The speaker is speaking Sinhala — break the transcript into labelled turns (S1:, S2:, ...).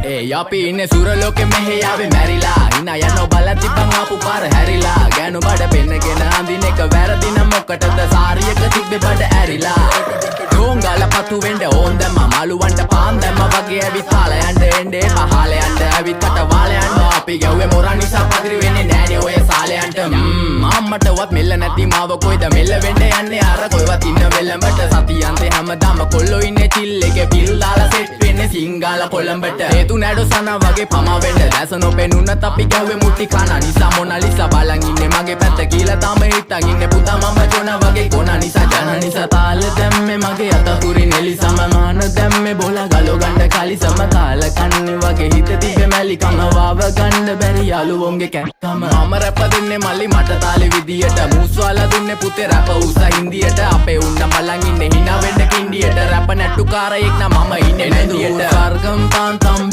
S1: අපි ඉන්නේ සුරලෝකෙ මෙහෙ ආවේ මැරිලා හිනා යනෝ බලන් තිබ්බන් ආපු පාර හැරිලා ගෑනු බඩ පෙන්නගෙන අඳින එක වැරදි නම් මොකටද සාරියක තිබ්බේ බඩ ඇරිලා ඩෝංගල පතු වෙන්න ඕන් දැම්ම මාළුවන්ට පාන් දැම්ම වගේ ඇවිත් තාල යන්න එන්නේ පහල යන්න ඇවිත් කට වාල යන්න අපි ගැව්වේ මොරා නිසා පදිරි වෙන්නේ නෑනේ ඔය සාලයන්ට අම්මටවත් මෙල්ල නැති මාව කොයිද මෙල්ල වෙන්න යන්නේ අර කොයිවත් ඉන්න වෙලමට සතියන්තේ හැමදාම කොල්ලෝ ඉන්නේ චිල් එකේ පිල් දාලා සෙට් වෙන්නේ සිංගාල කොළඹට හේතු නැඩෝ සන වගේ පම වෙන්න දැස නොපෙනුනත් අපි ගැව්වේ මුටි කන නිසා මොනාලිසා බලන් ඉන්නේ මගේ පැත්ත කියලා තාම හිටන් ඉන්නේ පුතා මම ජොන වගේ කොන නිසා ජන නිසා තාල දැම්මේ මගේ අතපුරි නෙලි සමමාන දැම්මේ බෝලා ගලෝ ගන්න කලි සම කාල කන්නේ වගේ හිත තිබ්බේ මැලි කම වාව ගන්න බැරි යාළුවෝන්ගේ කැක්කම මම රැප දෙන්නේ මල්ලි මට තාලේ විදියට මූස්වාලා දුන්නේ පුතේ රැප උසා හින්දියට අපේ උන්න බලන් ඉන්නේ hina වෙන්න කින්ඩියට රැප නැට්ටු කාරයෙක් නම් මම ඉන්නේ නැදියට වර්ගම් පාන්තම්